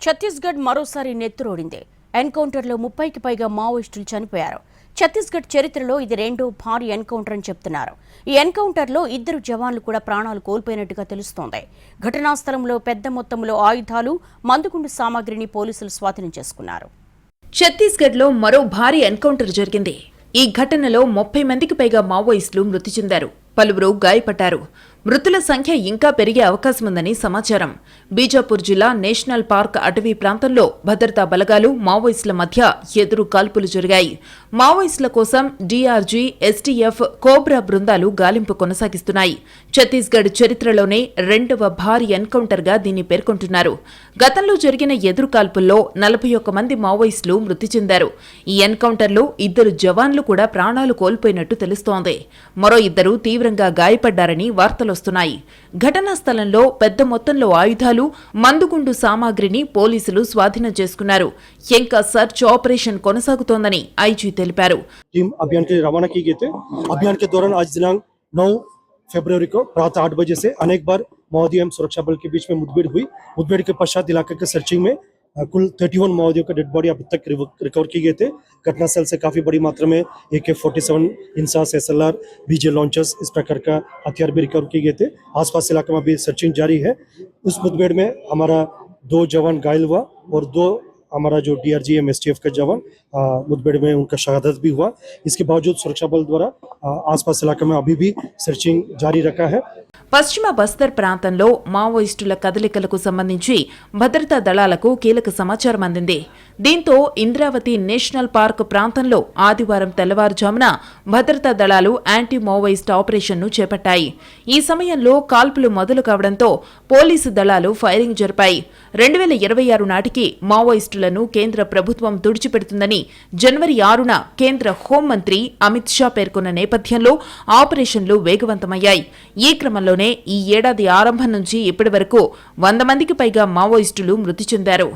ఛత్తీస్గఢ్ మరోసారి నెత్తురోడింది. ఎన్కౌంటర్లో 30కి పైగా మావోయిస్టులు చనిపోయారు. ఛత్తీస్గఢ్ చరిత్రలో ఇది రెండో భారీ ఎన్కౌంటర్ అని చెప్తున్నారు. ఈ ఎన్కౌంటర్లో 2 జవాన్లు కూడా ప్రాణాలు కోల్పోయినట్టుగా తెలుస్తోంది. ఘటనా స్థలంలో పెద్ద మొత్తంలో ఆయుధాలు, మందుగుండు సామాగ్రిని పోలీసులు స్వాధీనం చేసుకున్నారు. ఛత్తీస్గఢ్లో మరో భారీ ఎన్కౌంటర్ జరిగింది. ఈ ఘటనలో 30 మందికి పైగా మావోయిస్టులు మృతి చెందారు. పలువురు గాయపడ్డారు. మృతుల సంఖ్య ఇంకా పెరిగే అవకాశముందని సమాచారం. బీజాపూర్ జిల్లా నేషనల్ పార్క్ అటవీ ప్రాంతంలో భద్రతా బలగాలు, మావోయిస్టుల మధ్య ఎదురు కాల్పులు జరిగాయి. మావోయిస్టుల కోసం డీఆర్జీ, ఎస్టీఎఫ్, కోబ్రా బృందాలు గాలింపు కొనసాగిస్తున్నాయి. ఛత్తీస్గఢ్ చరిత్రలోనే రెండవ భారీ ఎన్కౌంటర్గా దీన్ని పేర్కొంటున్నారు. గతంలో జరిగిన ఎదురు కాల్పుల్లో 41 మంది మావోయిస్టులు మృతి చెందారు. ఈ ఎన్కౌంటర్లో 2 జవాన్లు కూడా ప్రాణాలు కోల్పోయినట్టు తెలుస్తోంది. మరో 2 తీవ్రంగా గాయపడ్డారని వార్తలొస్తున్నాయి. ఘటనా స్థలంలో పెద్ద మొత్తంలో ఆయుధాలు, మందుగుండు సామాగ్రిని పోలీసులు స్వాధీనం చేసుకున్నారు. ఇంకా సర్చ్ ఆపరేషన్ కొనసాగుతోందని ఐజీ తెలిపారు. टीम अभियान के रवाना की गए थे। अभियान के दौरान आज दिनांक 9 फरवरी को प्रातः 8 बजे से अनेक बार माओवादी एवं सुरक्षा बल के बीच में मुठभेड़ हुई। मुठभेड़ के पश्चात इलाके के सर्चिंग में कुल 31 माओवादियों का डेड बॉडी अभी तक रिकवर किए गए थे। घटनास्थल से काफी बड़ी मात्रा में AK-47, INSAS, SLR, BJ launchers इस प्रकार का हथियार भी रिकवर किए गए थे। आसपास इलाके में भी सर्चिंग जारी है। उस मुठभेड़ में हमारा 2 जवान घायल हुआ और 2 हमारा जो डीआरजी एम एसटीएफ का जवान मुठभेड़ में उनका शहादत भी हुआ। इसके बावजूद सुरक्षा बल द्वारा आसपास इलाके में अभी भी सर्चिंग जारी रखा है। పశ్చిమ బస్తర్ ప్రాంతంలో మావోయిస్టుల కదలికలకు సంబంధించి భద్రతా దళాలకు కీలక సమాచారం అందింది. దీంతో ఇంద్రావతి నేషనల్ పార్క్ ప్రాంతంలో ఆదివారం తెల్లవారుజామున భద్రతా దళాలు యాంటీ మావోయిస్ట్ ఆపరేషన్ను చేపట్టాయి. ఈ సమయంలో కాల్పులు మొదలు కావడంతో పోలీసు దళాలు ఫైరింగ్ జరిపాయి. 2026 నాటికి మావోయిస్టులను కేంద్ర ప్రభుత్వం తుడిచిపెడుతుందని జనవరి 6న కేంద్ర హోంమంత్రి అమిత్ షా పేర్కొన్న నేపథ్యంలో ఆపరేషన్లు వేగవంతమయ్యాయి. ఈ క్రమంలోనే ఈ ఏడాది ఆరంభం నుంచి ఇప్పటి వరకు 100 మందికి పైగా మావోయిస్టులు మృతి చెందారు.